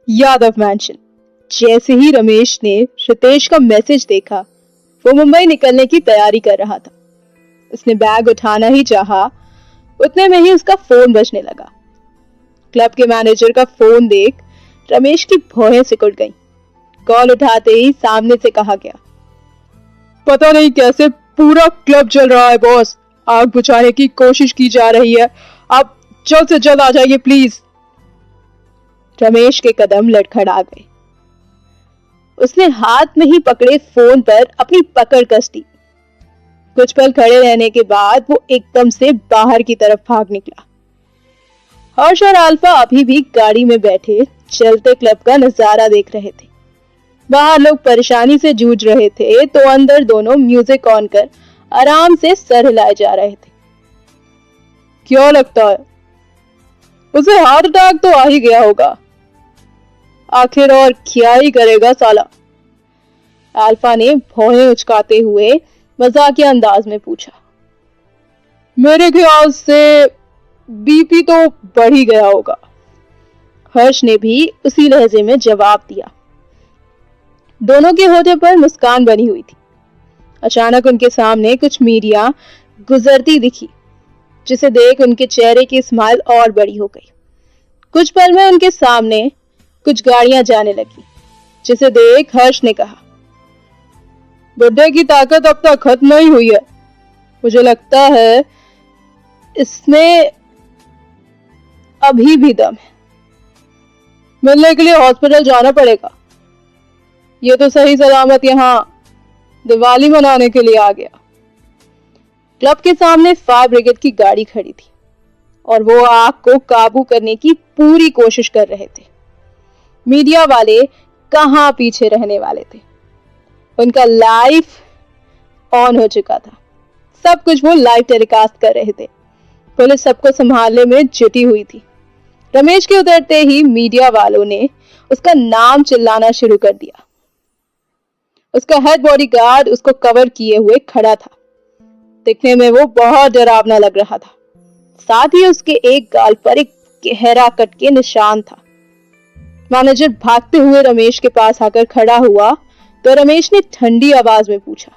Yadav mention. जैसे ही रमेश ने रितेश का मैसेज देखा, वो मुंबई निकलने की तैयारी कर रहा था। उसने बैग उठाना ही चाहा, उतने में ही उसका फोन बजने लगा। क्लब के मैनेजर का फोन देख रमेश की भौहें सिकुड़ गईं। कॉल उठाते ही सामने से कहा गया, पता नहीं कैसे पूरा क्लब जल रहा है बॉस, आग बुझाने की कोशिश की जा रही है, आप जल्द से जल्द आ जाइए प्लीज। रमेश के कदम लड़खड़ा गए। उसने हाथ में ही पकड़े फोन पर अपनी पकड़ कस दी। कुछ पल खड़े रहने के बाद वो एकदम से बाहर की तरफ भाग निकला। हर्ष और अल्फा अभी भी गाड़ी में बैठे चलते क्लब का नजारा देख रहे थे। बाहर लोग परेशानी से जूझ रहे थे तो अंदर दोनों म्यूजिक ऑन कर आराम से सर हिलाए जा रहे थे। क्या लगता है उसे हार्ट अटैक तो आ ही गया होगा, आखिर और क्या ही करेगा साला। अल्फा ने भौहें उचकाते हुए मजाकिया अंदाज में पूछा। मेरे ख्याल से बीपी तो बढ़ ही गया होगा, हर्ष ने भी उसी लहजे में जवाब दिया। दोनों के होठों पर मुस्कान बनी हुई थी। अचानक उनके सामने कुछ मीडिया गुजरती दिखी, जिसे देख उनके चेहरे की स्माइल और बड़ी हो गई। कुछ पल में उनके सामने कुछ गाड़ियां जाने लगी, जिसे देख हर्ष ने कहा, बुड्ढे की ताकत अब तक खत्म नहीं हुई है, मुझे लगता है इसमें अभी भी दम है, मिलने के लिए हॉस्पिटल जाना पड़ेगा। ये तो सही सलामत यहाँ दिवाली मनाने के लिए आ गया। क्लब के सामने फायर ब्रिगेड की गाड़ी खड़ी थी और वो आग को काबू करने की पूरी कोशिश कर रहे थे। मीडिया वाले कहां पीछे रहने वाले थे। उनका लाइव ऑन हो चुका था, सब कुछ वो लाइव टेलीकास्ट कर रहे थे। पुलिस सबको संभालने में जुटी हुई थी। रमेश के उतरते ही मीडिया वालों ने उसका नाम चिल्लाना शुरू कर दिया। उसका हेड बॉडीगार्ड उसको कवर किए हुए खड़ा था। दिखने में वो बहुत डरावना लग रहा था। साथ ही उसके एक गाल पर एक गहरा कट के निशान था। मैनेजर भागते हुए रमेश के पास आकर खड़ा हुआ तो रमेश ने ठंडी आवाज में पूछा,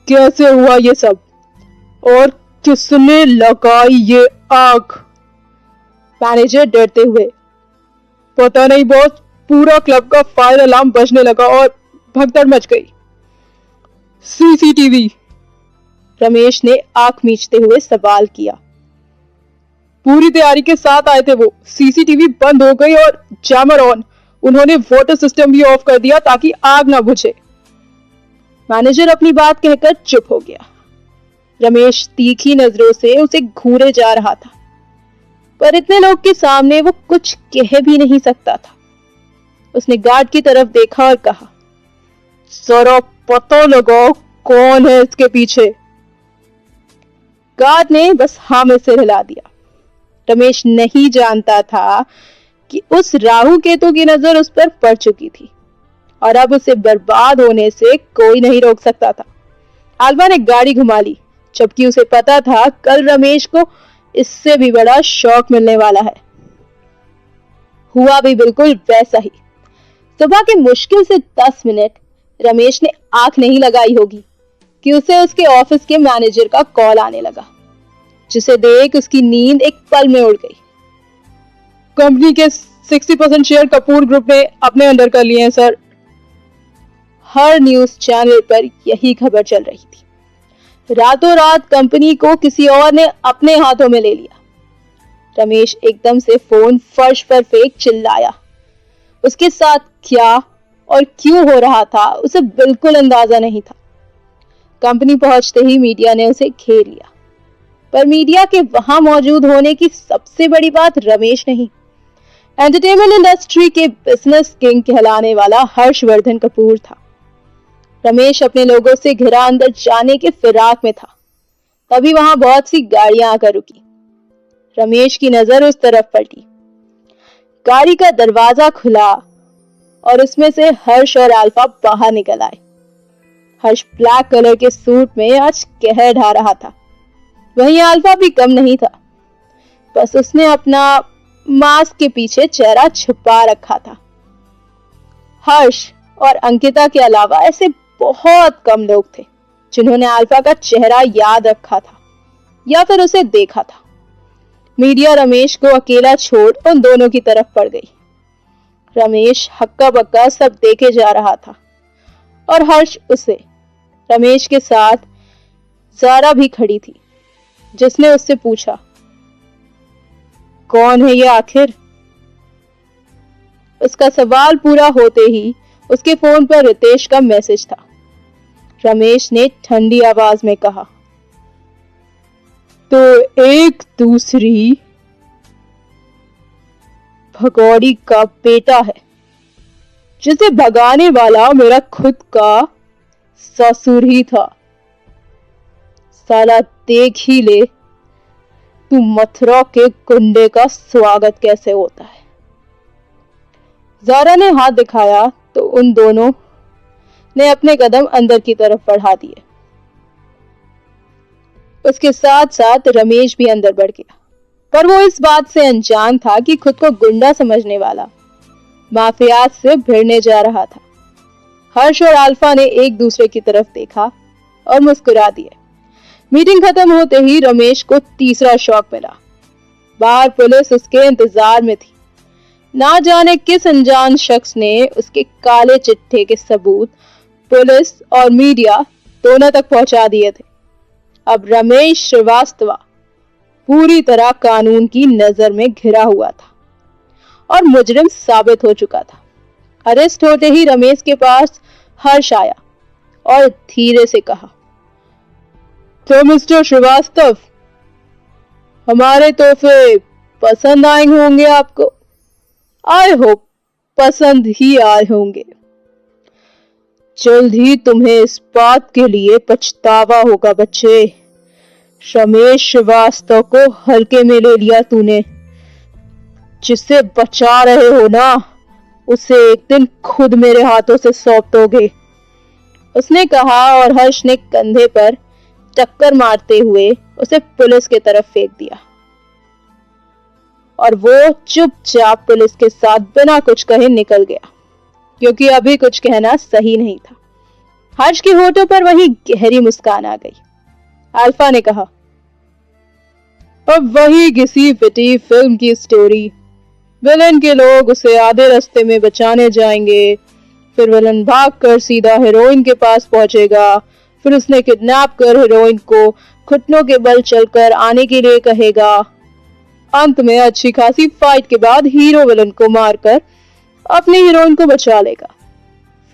कैसे हुआ ये सब और किसने लगाई ये आग? मैनेजर डरते हुए, पता नहीं बॉस, पूरा क्लब का फायर अलार्म बजने लगा और भगदड़ मच गई। सीसीटीवी, रमेश ने आंख मीचते हुए सवाल किया। पूरी तैयारी के साथ आए थे वो, सीसीटीवी बंद हो गई और जैमर ऑन, उन्होंने वाटर सिस्टम भी ऑफ कर दिया ताकि आग ना बुझे। मैनेजर अपनी बात कहकर चुप हो गया। रमेश तीखी नजरों से उसे घूरे जा रहा था, पर इतने लोग के सामने वो कुछ कह भी नहीं सकता था। उसने गार्ड की तरफ देखा और कहा, जरा पता लगाओ कौन है इसके पीछे। गार्ड ने बस हाँ में सिर हिला दिया। रमेश नहीं जानता था कि उस राहु केतु की नजर उस पर पड़ चुकी थी और अब उसे बर्बाद होने से कोई नहीं रोक सकता था। अल्फा ने गाड़ी घुमा ली, जबकि उसे पता था कल रमेश को इससे भी बड़ा शौक मिलने वाला है। हुआ भी बिल्कुल वैसा ही। सुबह के मुश्किल से 10 मिनट रमेश ने आंख नहीं लगाई होगी कि उसे उसके ऑफिस के मैनेजर का कॉल आने लगा, जिसे देख उसकी नींद एक पल में उड़ गई। कंपनी के 60% शेयर कपूर ग्रुप ने अपने अंडर कर लिए हैं सर। हर न्यूज चैनल पर यही खबर चल रही थी। रातों रात कंपनी को किसी और ने अपने हाथों में ले लिया। रमेश एकदम से फोन फर्श पर फेंक चिल्लाया। उसके साथ क्या और क्यों हो रहा था उसे बिल्कुल अंदाजा नहीं था। कंपनी पहुंचते ही मीडिया ने उसे घेर लिया, पर मीडिया के वहां मौजूद होने की सबसे बड़ी बात रमेश नहीं, एंटरटेनमेंट इंडस्ट्री के बिजनेस किंग कहलाने वाला हर्षवर्धन कपूर था। रमेश अपने लोगों से घिरा अंदर जाने के फिराक में था। तभी वहां बहुत सी गाड़ियां आकर रुकी। रमेश की नजर उस तरफ पलटी। गाड़ी का दरवाजा खुला और उसमें से हर्ष और अल्फा बाहर निकल आए। हर्ष ब्लैक कलर के सूट में आज कहर ढा रहा था। वहीं अल्फा भी कम नहीं था, बस उसने अपना मास्क के पीछे चेहरा छुपा रखा था। हर्ष और अंकिता के अलावा ऐसे बहुत कम लोग थे जिन्होंने अल्फा का चेहरा याद रखा था या फिर उसे देखा था। मीडिया रमेश को अकेला छोड़ उन दोनों की तरफ पड़ गई। रमेश हक्का बक्का सब देखे जा रहा था और हर्ष उसे रमेश के साथ ज़ारा भी खड़ी थी, जिसने उससे पूछा, कौन है ये आखिर? उसका सवाल पूरा होते ही उसके फोन पर रितेश का मैसेज था। रमेश ने ठंडी आवाज में कहा, तो एक दूसरी भगौड़ी का बेटा है जिसे भगाने वाला मेरा खुद का ससुर ही था। साला देख ही ले तू मथुरा के गुंडे का स्वागत कैसे होता है। ज़ारा ने हाथ दिखाया तो उन दोनों ने अपने कदम अंदर की तरफ बढ़ा दिए। उसके साथ साथ रमेश भी अंदर बढ़ गया, पर वो इस बात से अनजान था कि खुद को गुंडा समझने वाला माफियात से भिड़ने जा रहा था। हर्ष और अल्फा ने एक दूसरे की तरफ देखा और मुस्कुरा दिए। मीटिंग खत्म होते ही रमेश को तीसरा शॉक मिला। बाहर पुलिस उसके इंतजार में थी। ना जाने किस अनजान शख्स ने उसके काले चिट्ठे के सबूत पुलिस और मीडिया दोनों तक पहुंचा दिए थे। अब रमेश श्रीवास्तव पूरी तरह कानून की नजर में घिरा हुआ था और मुजरिम साबित हो चुका था। अरेस्ट होते ही रमेश के पास हर्ष आया और धीरे से कहा, तो मिस्टर श्रीवास्तव, हमारे तोहफे पसंद आए होंगे आपको। आई होप पसंद ही आए होंगे। जल्द ही तुम्हें इस बात के लिए पछतावा होगा बच्चे। रमेश श्रीवास्तव को हल्के में ले लिया तूने। जिसे बचा रहे हो ना, उसे एक दिन खुद मेरे हाथों से सौंप दोगे, उसने कहा और हर्ष ने कंधे पर टक्कर मारते हुए उसे पुलिस की तरफ फेंक दिया और वो चुपचाप पुलिस के साथ बिना कुछ कहे निकल गया, क्योंकि अभी कुछ कहना सही नहीं था। हर्ष के होठों पर वही गहरी मुस्कान आ गई। अल्फा ने कहा, अब वही किसी पिटी फिल्म की स्टोरी। विलन के लोग उसे आधे रास्ते में बचाने जाएंगे, फिर विलन भागकर सीधा हीरोइन के पास पहुंचेगा, फिर उसने किडनैप कर हीरोइन को घुटनों के बल चलकर आने के लिए कहेगा। अंत में अच्छी खासी फाइट के बाद हीरो विलन को मारकर अपनी हीरोइन को बचा लेगा,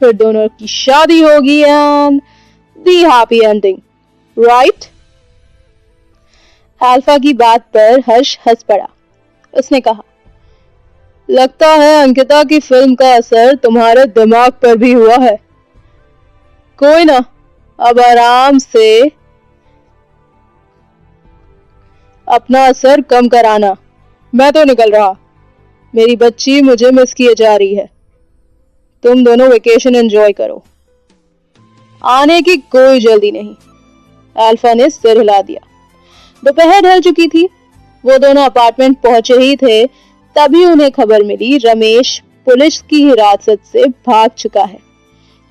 फिर दोनों की शादी होगी and the happy ending, right? Alpha की बात पर हर्ष हंस पड़ा। उसने कहा, लगता है अंकिता की फिल्म का असर तुम्हारे दिमाग पर भी हुआ है। कोई ना, अब आराम से अपना असर कम कराना। मैं तो निकल रहा, मेरी बच्ची मुझे मिस किए जा रही है। तुम दोनों वेकेशन एंजॉय करो, आने की कोई जल्दी नहीं। अल्फा ने सिर हिला दिया। दोपहर ढल चुकी थी। वो दोनों अपार्टमेंट पहुंचे ही थे तभी उन्हें खबर मिली रमेश पुलिस की हिरासत से भाग चुका है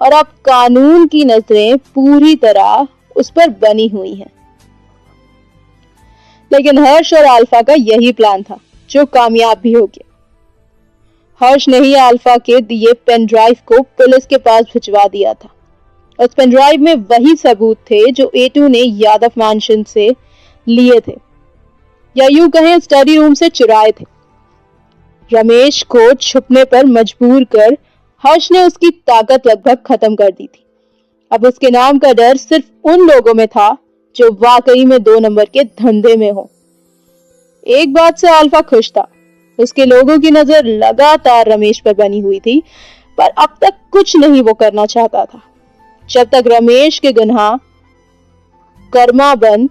और अब कानून की नजरें पूरी तरह उस पर बनी हुई हैं। लेकिन हर्ष और अल्फा का यही प्लान था जो कामयाब भी हो गया। हर्ष ने ही अल्फा के दिए पेन ड्राइव को पुलिस के पास भिजवा दिया था। उस पेन ड्राइव में वही सबूत थे जो A2 ने यादव मैंशन से लिए थे, या यूं कहें स्टडी रूम से चुराए थे। रमेश को छुपने पर मजबूर कर हर्ष ने उसकी ताकत लगभग खत्म कर दी थी। अब उसके नाम का डर सिर्फ उन लोगों में था जो वाकई में 2 नंबर के धंधे में हो। एक बात से अल्फा खुश था, उसके लोगों की नजर लगातार रमेश पर बनी हुई थी, पर अब तक कुछ नहीं वो करना चाहता था जब तक रमेश के गुनाह कर्माबंद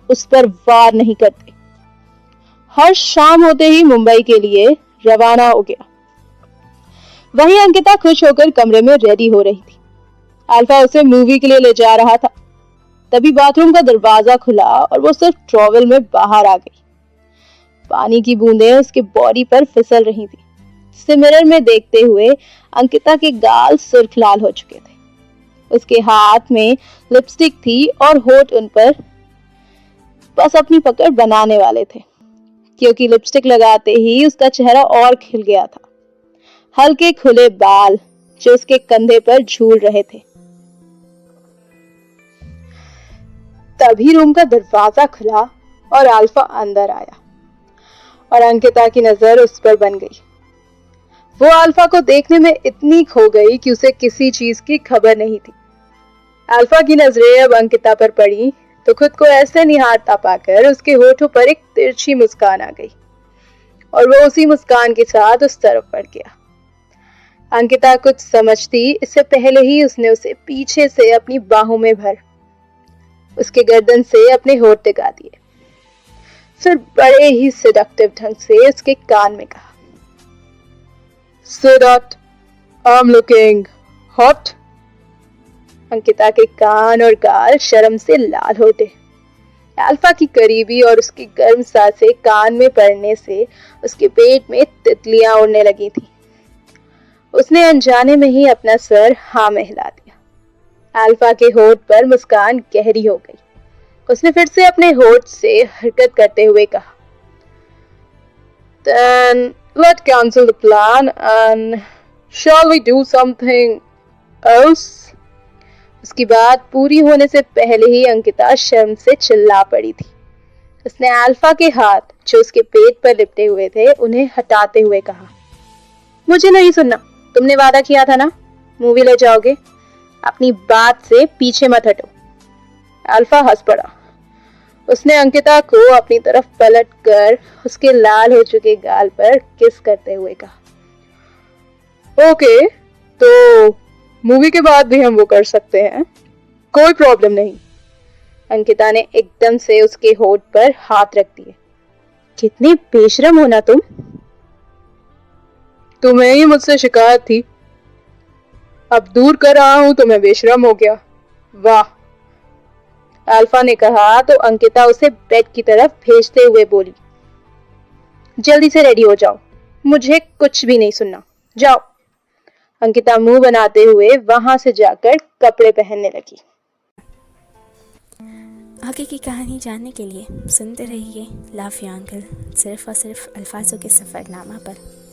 उस पर वार नहीं करते। हर्ष शाम होते ही मुंबई के लिए रवाना हो गया। वहीं अंकिता खुश होकर कमरे में रेडी हो रही थी। अल्फा उसे मूवी के लिए ले जा रहा था। तभी बाथरूम का दरवाजा खुला और वो सिर्फ ट्रॉवल में बाहर आ गई। पानी की बूंदें उसके बॉडी पर फिसल रही थी, जिसे मिरर में देखते हुए अंकिता के गाल सुर्ख लाल हो चुके थे। उसके हाथ में लिपस्टिक थी और होठ उन पर बस अपनी पकड़ बनाने वाले थे, क्योंकि लिपस्टिक लगाते ही उसका चेहरा और खिल गया था। हल्के खुले बाल जो उसके कंधे पर झूल रहे थे। तभी रूम का दरवाजा खुला और अल्फा अंदर आया और अंकिता की नजर उस पर बन गई। वो अल्फा को देखने में इतनी खो गई कि उसे किसी चीज की खबर नहीं थी। अल्फा की नजरें अब अंकिता पर पड़ी तो खुद को ऐसे निहारता पाकर उसके होठों पर एक तिरछी मुस्कान आ गई और वो उसी मुस्कान के साथ उस तरफ बढ़ गया। अंकिता कुछ समझती इससे पहले ही उसने उसे पीछे से अपनी बाहों में भर उसके गर्दन से अपने होठ टिका दिए, फिर बड़े ही सेडक्टिव ढंग से उसके कान में कहा, "Seduct, I'm looking hot." Ankita के कान और गाल शर्म से लाल हो उठे। अल्फा की करीबी और उसकी गर्म सांसें कान में पड़ने से उसके पेट में तितलियां उड़ने लगी थी। उसने अनजाने में ही अपना सर हाँ में हिला दिया। अल्फा के होठ पर मुस्कान गहरी हो गई। उसने फिर से अपने होठ से हरकत करते हुए कहा, "Then let's cancel the plan and shall we do something else?" उसकी बात पूरी होने से पहले ही अंकिता शर्म से चिल्ला पड़ी थी। उसने अल्फा के हाथ जो उसके पेट पर लिपटे हुए थे उन्हें हटाते हुए कहा, "मुझे नहीं सुनना, तुमने वादा किया था ना, मूवी ले जाओगे, अपनी बात से पीछे मत हटो।" अल्फा हंस पड़ा। उसने अंकिता को अपनी तरफ पलट कर उसके लाल हो चुके गाल पर किस करते हुए कहा, "ओके, तो मूवी के बाद भी हम वो कर सकते हैं, कोई प्रॉब्लम नहीं।" अंकिता ने एकदम से उसके होठ पर हाथ रख दिए। "कितने बेशरम हो ना तुम। तुम्हें ही मुझसे शिकायत थी, अब दूर कर रहा हूं तो मैं बेशरम हो गया। वाह।" अल्फा ने कहा तो अंकिता उसे बेड की तरफ भेजते हुए बोली, "जल्दी से रेडी हो जाओ, मुझे कुछ भी नहीं सुनना, जाओ।" अंकिता मुंह बनाते हुए वहां से जाकर कपड़े पहनने लगी। आगे की कहानी जानने के लिए सुनते रहिए लव यू अंकल, सिर्फ और सिर्फ अल्फाजों के सफ़रनामा पर।